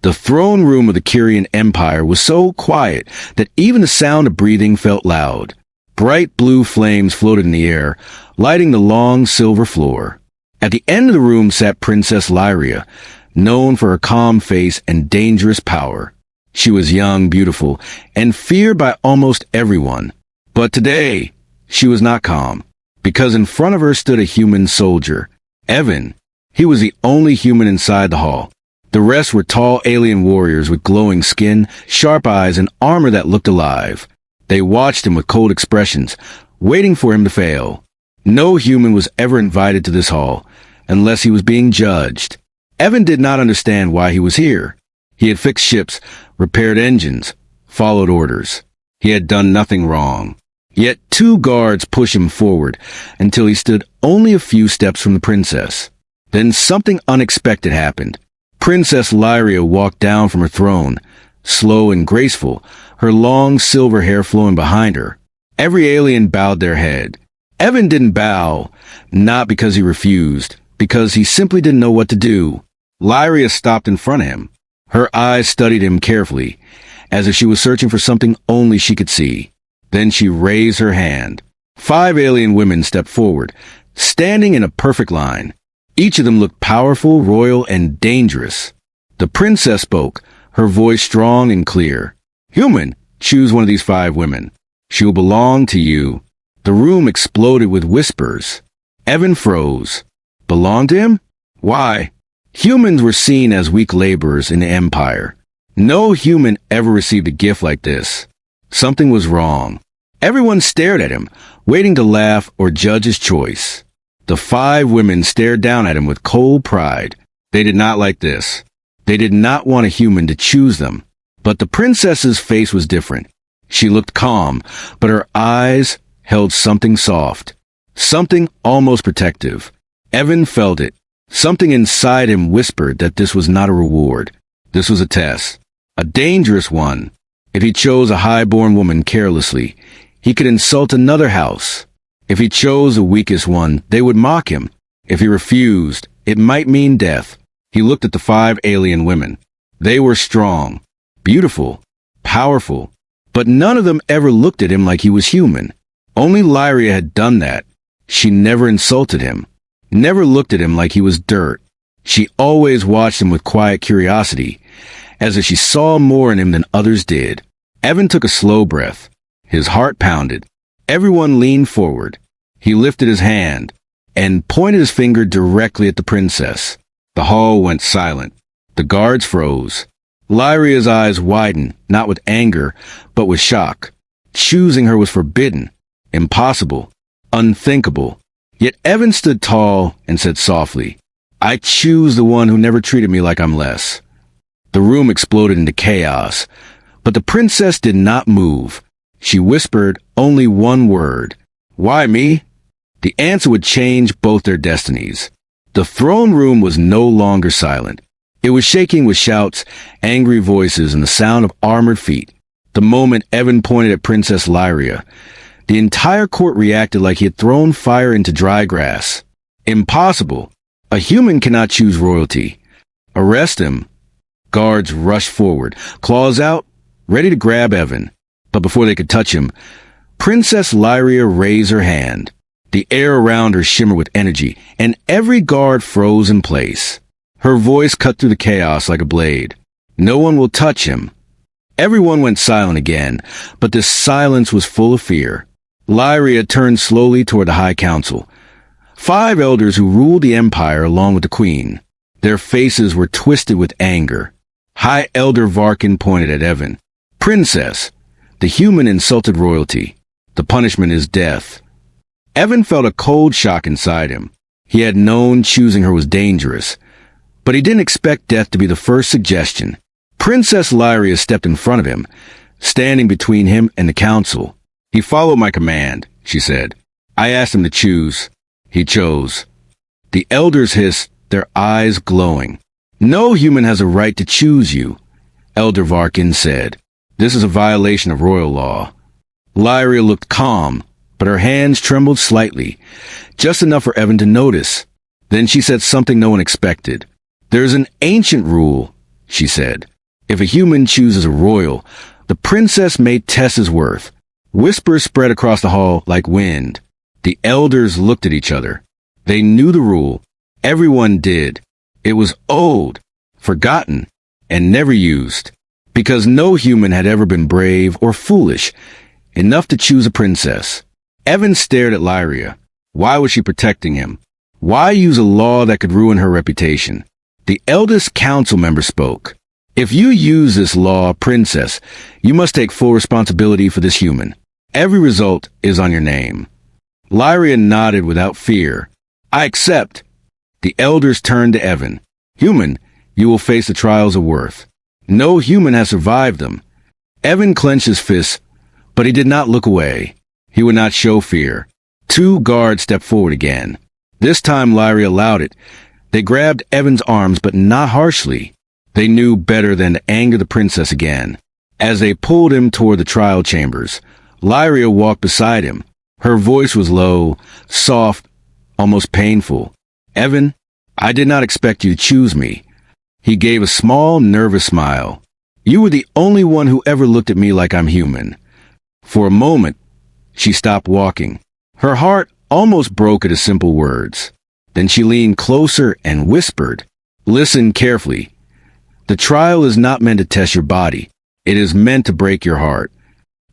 The throne room of the Kyrian Empire was so quiet that even the sound of breathing felt loud. Bright blue flames floated in the air, lighting the long silver floor. At the end of the room sat Princess Lyria, known for her calm face and dangerous power. She was young, beautiful, and feared by almost everyone. But today, she was not calm, because in front of her stood a human soldier, Evan. He was the only human inside the hall. The rest were tall alien warriors with glowing skin, sharp eyes, and armor that looked alive. They watched him with cold expressions, waiting for him to fail. No human was ever invited to this hall, unless he was being judged. Evan did not understand why he was here. He had fixed ships, repaired engines, followed orders. He had done nothing wrong. Yet 2 guards pushed him forward until he stood only a few steps from the princess. Then something unexpected happened. Princess Lyria walked down from her throne, slow and graceful, her long silver hair flowing behind her. Every alien bowed their head. Evan didn't bow, not because he refused, because he simply didn't know what to do. Lyria stopped in front of him. Her eyes studied him carefully, as if she was searching for something only she could see. Then she raised her hand. 5 alien women stepped forward, standing in a perfect line. Each of them looked powerful, royal, and dangerous. The princess spoke, her voice strong and clear. "Human, choose one of these 5 women. She will belong to you." The room exploded with whispers. Evan froze. Belong to him? Why? Humans were seen as weak laborers in the Empire. No human ever received a gift like this. Something was wrong. Everyone stared at him, waiting to laugh or judge his choice. The 5 women stared down at him with cold pride. They did not like this. They did not want a human to choose them. But the princess's face was different. She looked calm, but her eyes held something soft. Something almost protective. Evan felt it. Something inside him whispered that this was not a reward. This was a test. A dangerous one. If he chose a high-born woman carelessly, he could insult another house. If he chose the weakest one, they would mock him. If he refused, it might mean death. He looked at the 5 alien women. They were strong, beautiful, powerful, but none of them ever looked at him like he was human. Only Lyria had done that. She never insulted him, never looked at him like he was dirt. She always watched him with quiet curiosity, as if she saw more in him than others did. Evan took a slow breath. His heart pounded. Everyone leaned forward. He lifted his hand and pointed his finger directly at the princess. The hall went silent. The guards froze. Lyria's eyes widened, not with anger, but with shock. Choosing her was forbidden, impossible, unthinkable. Yet Evan stood tall and said softly, "I choose the one who never treated me like I'm less." The room exploded into chaos, but the princess did not move. She whispered only one word. "Why me?" The answer would change both their destinies. The throne room was no longer silent. It was shaking with shouts, angry voices, and the sound of armored feet. The moment Evan pointed at Princess Lyria, the entire court reacted like he had thrown fire into dry grass. Impossible. A human cannot choose royalty. Arrest him. Guards rushed forward, claws out, ready to grab Evan. But before they could touch him, Princess Lyria raised her hand. The air around her shimmered with energy, and every guard froze in place. Her voice cut through the chaos like a blade. "No one will touch him." Everyone went silent again, but this silence was full of fear. Lyria turned slowly toward the High Council. 5 elders who ruled the Empire along with the Queen. Their faces were twisted with anger. High Elder Varkin pointed at Evan. "Princess, the human insulted royalty. The punishment is death." Evan felt a cold shock inside him. He had known choosing her was dangerous, but he didn't expect death to be the first suggestion. Princess Lyria stepped in front of him, standing between him and the council. "He followed my command," she said. "I asked him to choose. He chose." The elders hissed, their eyes glowing. "No human has a right to choose you," Elder Varkin said. "This is a violation of royal law." Lyria looked calm, but her hands trembled slightly, just enough for Evan to notice. Then she said something no one expected. "There's an ancient rule," she said. If a human chooses a royal, the princess may test his worth. Whispers spread across the hall like wind. The elders looked at each other. They knew the rule. Everyone did. It was old, forgotten, and never used, because no human had ever been brave or foolish enough to choose a princess. Evan stared at Lyria. Why was she protecting him? Why use a law that could ruin her reputation? The eldest council member spoke. If you use this law, princess, you must take full responsibility for this human. Every result is on your name. Lyria nodded without fear. I accept. The elders turned to Evan. Human, you will face the trials of worth. No human has survived them. Evan clenched his fists, but he did not look away. He would not show fear. 2 guards stepped forward again. This time Lyria allowed it. They grabbed Evan's arms, but not harshly. They knew better than to anger the princess again. As they pulled him toward the trial chambers, Lyria walked beside him. Her voice was low, soft, almost painful. Evan, I did not expect you to choose me. He gave a small, nervous smile. You were the only one who ever looked at me like I'm human. For a moment, she stopped walking. Her heart almost broke at his simple words. Then she leaned closer and whispered, Listen carefully. The trial is not meant to test your body. It is meant to break your heart.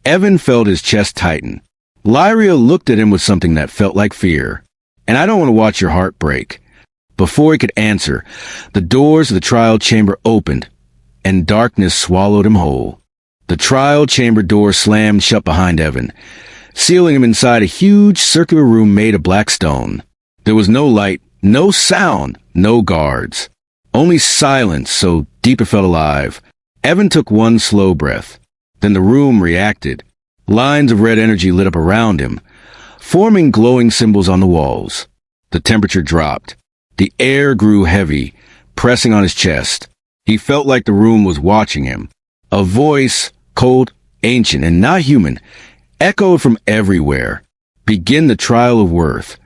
Evan felt his chest tighten. Lyria looked at him with something that felt like fear. And I don't want to watch your heart break. Before he could answer, the doors of the trial chamber opened, and darkness swallowed him whole. The trial chamber door slammed shut behind Evan, sealing him inside a huge circular room made of black stone. There was no light, no sound, no guards. Only silence so deep it felt alive. Evan took one slow breath. Then the room reacted. Lines of red energy lit up around him, forming glowing symbols on the walls. The temperature dropped. The air grew heavy, pressing on his chest. He felt like the room was watching him. A voice, cold, ancient, and not human, echoed from everywhere. Begin the trial of worth.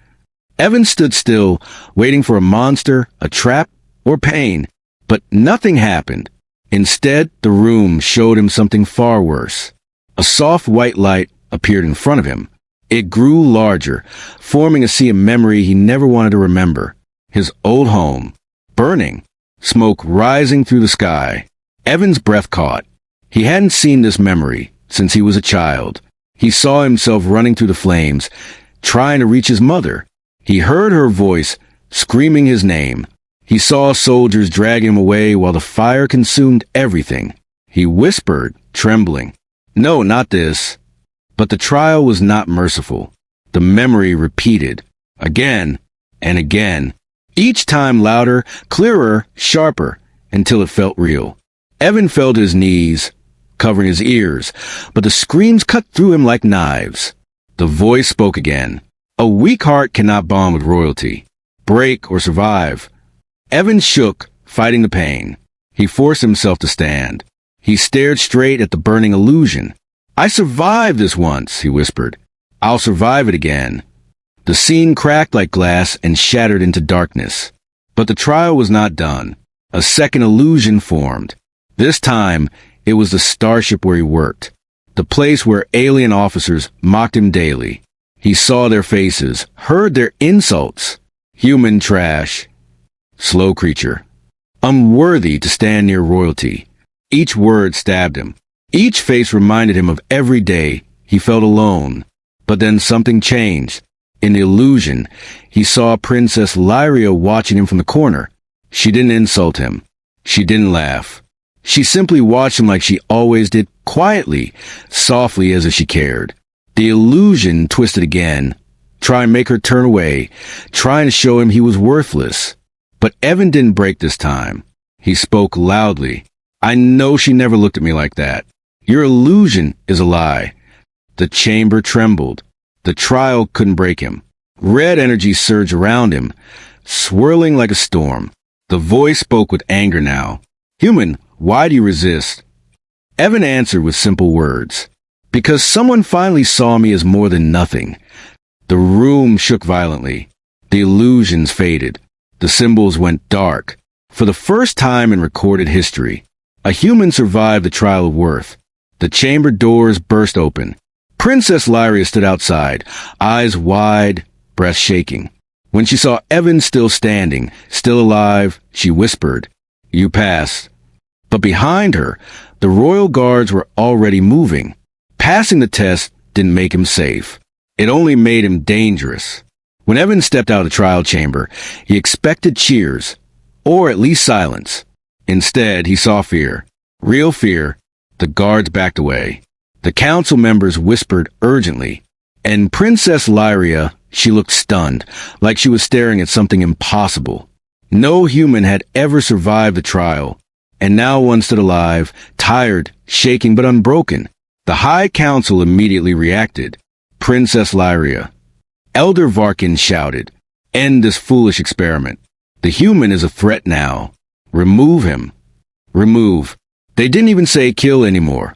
Evan stood still, waiting for a monster, a trap, or pain. But nothing happened. Instead, the room showed him something far worse. A soft white light appeared in front of him. It grew larger, forming a sea of memory he never wanted to remember. His old home, burning, smoke rising through the sky. Evan's breath caught. He hadn't seen this memory since he was a child. He saw himself running through the flames, trying to reach his mother. He heard her voice, screaming his name. He saw soldiers dragging him away while the fire consumed everything. He whispered, trembling, No, not this. But the trial was not merciful. The memory repeated, again and again, each time louder, clearer, sharper, until it felt real. Evan fell to his knees, covering his ears, but the screams cut through him like knives. The voice spoke again. A weak heart cannot bond with royalty, break or survive. Evan shook, fighting the pain. He forced himself to stand. He stared straight at the burning illusion. I survived this once, he whispered. I'll survive it again. The scene cracked like glass and shattered into darkness. But the trial was not done. A second illusion formed. This time, it was the starship where he worked. The place where alien officers mocked him daily. He saw their faces, heard their insults. Human trash. Slow creature. Unworthy to stand near royalty. Each word stabbed him. Each face reminded him of every day he felt alone. But then something changed. In the illusion, he saw Princess Lyria watching him from the corner. She didn't insult him. She didn't laugh. She simply watched him like she always did, quietly, softly as if she cared. The illusion twisted again, trying to make her turn away, trying to show him he was worthless. But Evan didn't break this time. He spoke loudly. I know she never looked at me like that. Your illusion is a lie. The chamber trembled. The trial couldn't break him. Red energy surged around him, swirling like a storm. The voice spoke with anger now. Human, why do you resist? Evan answered with simple words. Because someone finally saw me as more than nothing. The room shook violently. The illusions faded. The symbols went dark. For the first time in recorded history, A human survived the trial of worth. The chamber doors burst open. Princess Lyria stood outside, eyes wide, breath shaking. When she saw Evan still standing, still alive, she whispered, "You pass." But behind her, the royal guards were already moving. Passing the test didn't make him safe. It only made him dangerous. When Evan stepped out of the trial chamber, he expected cheers, or at least silence. Instead, he saw fear. Real fear. The guards backed away. The council members whispered urgently. And Princess Lyria, she looked stunned, like she was staring at something impossible. No human had ever survived the trial, and now one stood alive, tired, shaking but unbroken. The High Council immediately reacted. Princess Lyria. Elder Varkin shouted, "End this foolish experiment. The human is a threat now. Remove him." Remove. They didn't even say kill anymore.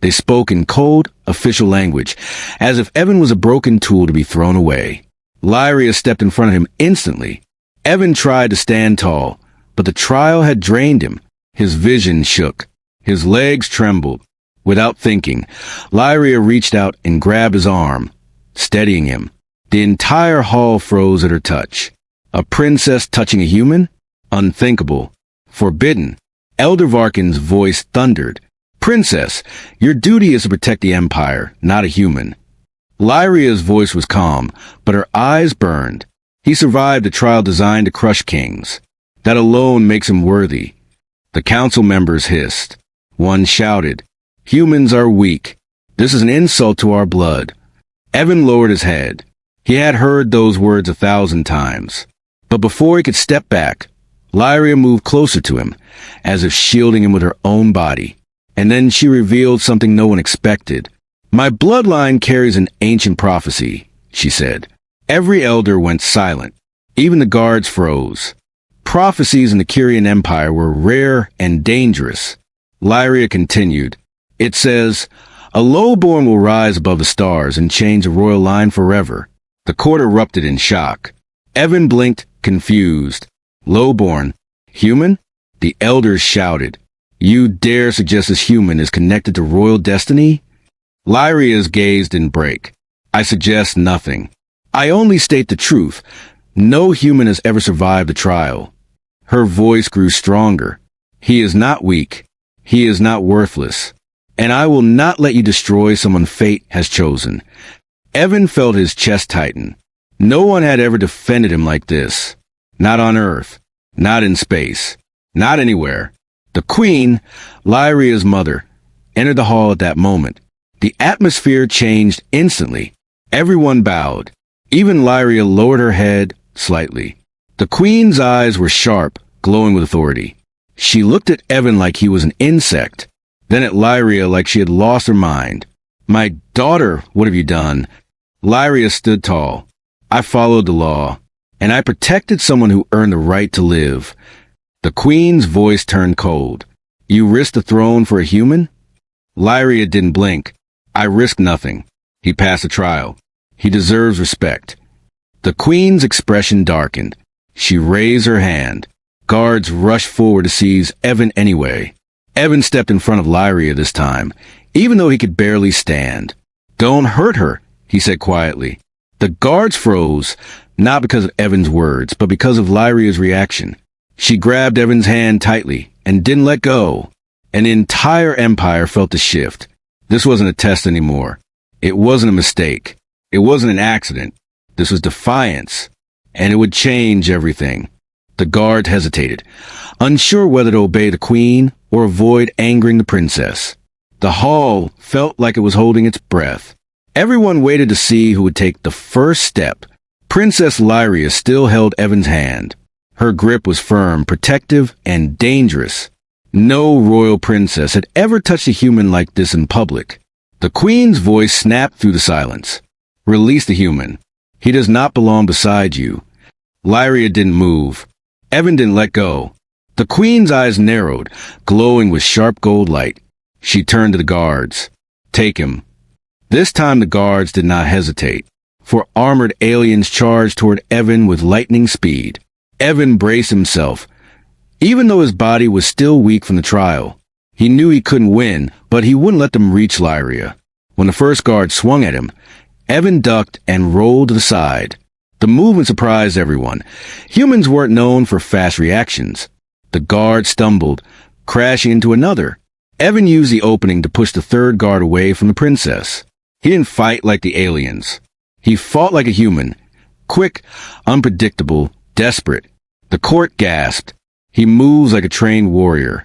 They spoke in cold, official language, as if Evan was a broken tool to be thrown away. Lyria stepped in front of him instantly. Evan tried to stand tall, but the trial had drained him. His vision shook. His legs trembled. Without thinking, Lyria reached out and grabbed his arm, steadying him. The entire hall froze at her touch. A princess touching a human? Unthinkable. Forbidden. Elder Varkin's voice thundered. "Princess, your duty is to protect the Empire, not a human." Lyria's voice was calm, but her eyes burned. He survived a trial designed to crush kings. That alone makes him worthy. The council members hissed. One shouted, "Humans are weak. This is an insult to our blood." Evan lowered his head. He had heard those words 1,000 times. But before he could step back, Lyria moved closer to him, as if shielding him with her own body. And then she revealed something no one expected. "My bloodline carries an ancient prophecy," she said. Every elder went silent. Even the guards froze. Prophecies in the Kyrian Empire were rare and dangerous. Lyria continued. "It says, a lowborn will rise above the stars and change the royal line forever." The court erupted in shock. Evan blinked, confused. "Lowborn? Human?" The elders shouted. "You dare suggest this human is connected to royal destiny?" Lyria's gaze didn't break. "I suggest nothing. I only state the truth. No human has ever survived the trial." Her voice grew stronger. "He is not weak. He is not worthless. And I will not let you destroy someone fate has chosen." Evan felt his chest tighten. No one had ever defended him like this. Not on Earth. Not in space. Not anywhere. The Queen, Lyria's mother, entered the hall at that moment. The atmosphere changed instantly. Everyone bowed. Even Lyria lowered her head slightly. The Queen's eyes were sharp, glowing with authority. She looked at Evan like he was an insect, then at Lyria like she had lost her mind. "My daughter, what have you done?" Lyria stood tall. "I followed the law, and I protected someone who earned the right to live." The Queen's voice turned cold. "You risked the throne for a human?" Lyria didn't blink. "I risked nothing. He passed the trial. He deserves respect." The Queen's expression darkened. She raised her hand. Guards rushed forward to seize Evan anyway. Evan stepped in front of Lyria this time, even though he could barely stand. "Don't hurt her," he said quietly. The guards froze, not because of Evan's words, but because of Lyria's reaction. She grabbed Evan's hand tightly and didn't let go. An entire empire felt the shift. This wasn't a test anymore. It wasn't a mistake. It wasn't an accident. This was defiance, and it would change everything. The guard hesitated, unsure whether to obey the Queen or avoid angering the princess. The hall felt like it was holding its breath. Everyone waited to see who would take the first step. Princess Lyria still held Evan's hand. Her grip was firm, protective, and dangerous. No royal princess had ever touched a human like this in public. The Queen's voice snapped through the silence. "Release the human. He does not belong beside you." Lyria didn't move. Evan didn't let go. The Queen's eyes narrowed, glowing with sharp gold light. She turned to the guards. "Take him." This time the guards did not hesitate. 4 armored aliens charged toward Evan with lightning speed. Evan braced himself. Even though his body was still weak from the trial, He knew he couldn't win, but he wouldn't let them reach Lyria. When the first guard swung at him, Evan ducked and rolled to the side. The movement surprised everyone. Humans weren't known for fast reactions. The guard stumbled, crashing into another. Evan used the opening to push the third guard away from the princess. He didn't fight like the aliens. He fought like a human. Quick, unpredictable, desperate. The court gasped. He moves like a trained warrior.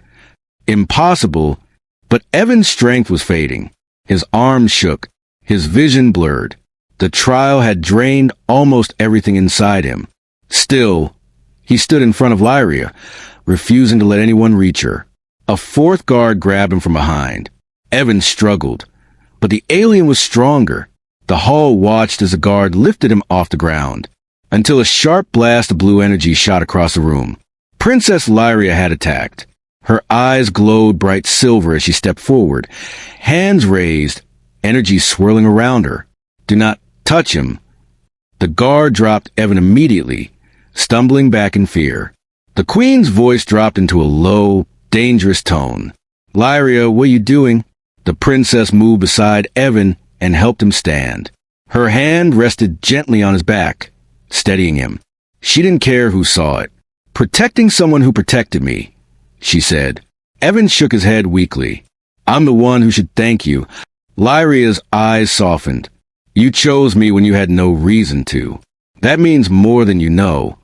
Impossible, but Evan's strength was fading. His arms shook. His vision blurred. The trial had drained almost everything inside him. Still, he stood in front of Lyria, refusing to let anyone reach her. A fourth guard grabbed him from behind. Evan struggled, but the alien was stronger. The hall watched as the guard lifted him off the ground, until a sharp blast of blue energy shot across the room. Princess Lyria had attacked. Her eyes glowed bright silver as she stepped forward, hands raised, energy swirling around her. Do not touch him. The guard dropped Evan immediately, stumbling back in fear. The queen's voice dropped into a low, dangerous tone. Lyria, what are you doing? The princess moved beside Evan and helped him stand. Her hand rested gently on his back, steadying him. She didn't care who saw it. Protecting someone who protected me, she said. Evan shook his head weakly. I'm the one who should thank you. Lyria's eyes softened. You chose me when you had no reason to. That means more than you know.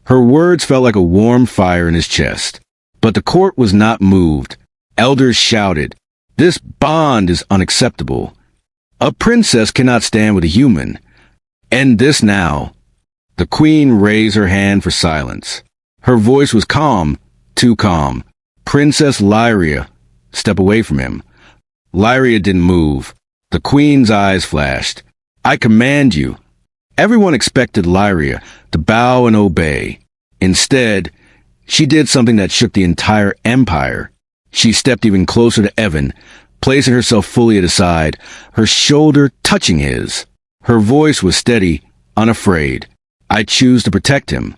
Her words felt like a warm fire in his chest. But the court was not moved. Elders shouted, "This bond is unacceptable. A princess cannot stand with a human. End this now." The queen raised her hand for silence. Her voice was calm, too calm. Princess Lyria, step away from him. Lyria didn't move. The queen's eyes flashed. I command you. Everyone expected Lyria to bow and obey. Instead, she did something that shook the entire empire. She stepped even closer to Evan, placing herself fully at his side, her shoulder touching his. Her voice was steady, unafraid. I choose to protect him.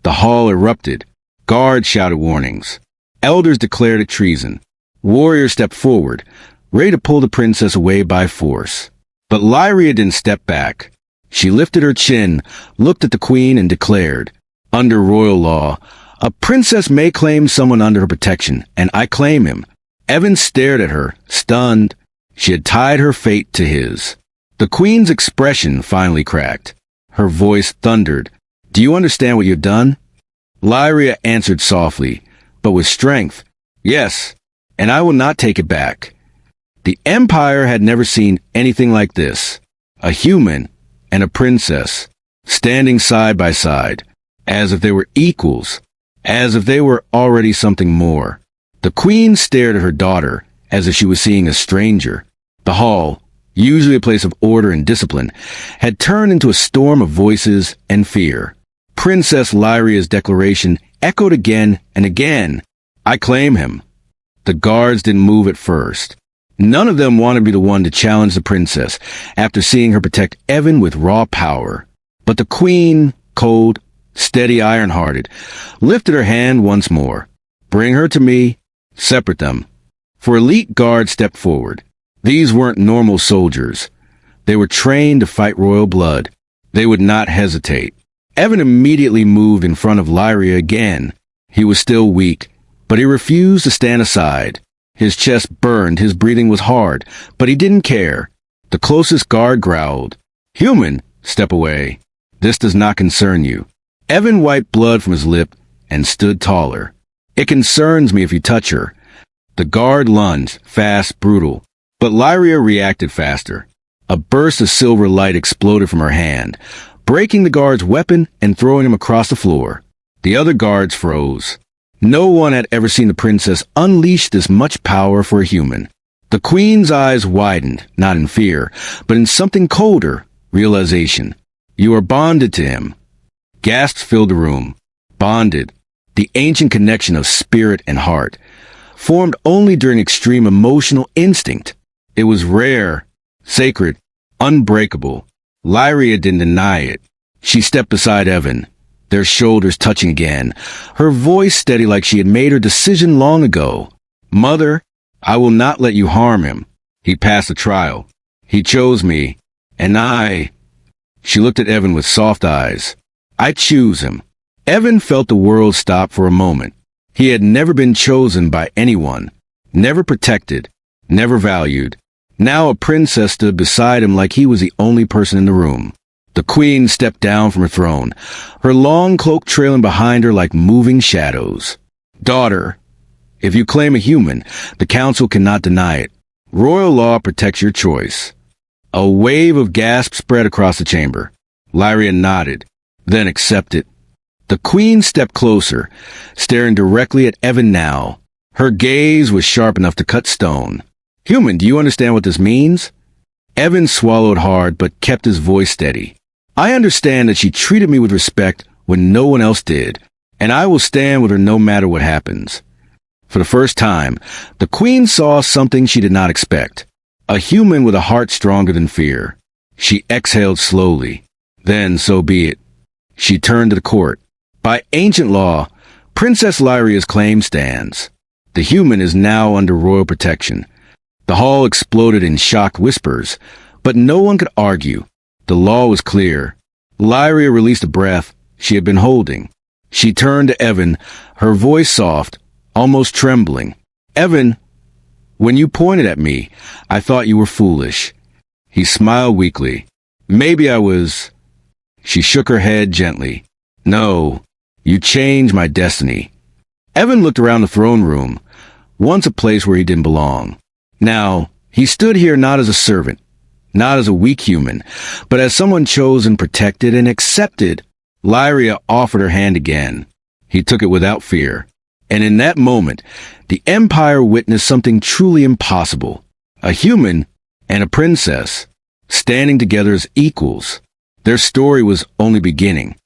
The hall erupted. Guards shouted warnings. Elders declared it treason. Warriors stepped forward, ready to pull the princess away by force. But Lyria didn't step back. She lifted her chin, looked at the queen, and declared, under royal law, a princess may claim someone under her protection, and I claim him. Evan stared at her, stunned. She had tied her fate to his. The queen's expression finally cracked. Her voice thundered. Do you understand what you've done? Lyria answered softly, but with strength. Yes, and I will not take it back. The empire had never seen anything like this. A human and a princess, standing side by side, as if they were equals, as if they were already something more. The queen stared at her daughter, as if she was seeing a stranger. The hall, usually a place of order and discipline, had turned into a storm of voices and fear. Princess Lyria's declaration echoed again and again. I claim him. The guards didn't move at first. None of them wanted to be the one to challenge the princess after seeing her protect Evan with raw power. But the queen, cold, steady, iron-hearted, lifted her hand once more. Bring her to me. Separate them. For elite guards stepped forward. These weren't normal soldiers. They were trained to fight royal blood. They would not hesitate. Evan immediately moved in front of Lyria again. He was still weak, but he refused to stand aside. His chest burned, his breathing was hard, but he didn't care. The closest guard growled, Human, step away. This does not concern you. Evan wiped blood from his lip and stood taller. It concerns me if you touch her. The guard lunged, fast, brutal. But Lyria reacted faster. A burst of silver light exploded from her hand, breaking the guard's weapon and throwing him across the floor. The other guards froze. No one had ever seen the princess unleash this much power for a human. The queen's eyes widened, not in fear, but in something colder, realization. You are bonded to him. Gasps filled the room. Bonded. The ancient connection of spirit and heart, formed only during extreme emotional instinct. It was rare, sacred, unbreakable. Lyria didn't deny it. She stepped beside Evan, their shoulders touching again, her voice steady like she had made her decision long ago. Mother, I will not let you harm him. He passed the trial. He chose me, and I—" She looked at Evan with soft eyes. "I choose him." Evan felt the world stop for a moment. He had never been chosen by anyone, never protected, never valued. Now a princess stood beside him like he was the only person in the room. The queen stepped down from her throne, her long cloak trailing behind her like moving shadows. "Daughter, if you claim a human, the council cannot deny it. Royal law protects your choice." A wave of gasps spread across the chamber. Lyria nodded, then accepted. The queen stepped closer, staring directly at Evan now. Her gaze was sharp enough to cut stone. "Human, do you understand what this means?" Evan swallowed hard but kept his voice steady. "I understand that she treated me with respect when no one else did, and I will stand with her no matter what happens." For the first time, the queen saw something she did not expect. A human with a heart stronger than fear. She exhaled slowly. Then, so be it. She turned to the court. By ancient law, Princess Lyria's claim stands. The human is now under royal protection. The hall exploded in shocked whispers, but no one could argue. The law was clear. Lyria released a breath she had been holding. She turned to Evan, her voice soft, almost trembling. "Evan, when you pointed at me, I thought you were foolish." He smiled weakly. "Maybe I was." She shook her head gently. "No, you changed my destiny." Evan looked around the throne room, once a place where he didn't belong. Now, he stood here not as a servant, not as a weak human, but as someone chosen, protected, and accepted. Lyria offered her hand again. He took it without fear. And in that moment, the Empire witnessed something truly impossible. A human and a princess, standing together as equals. Their story was only beginning.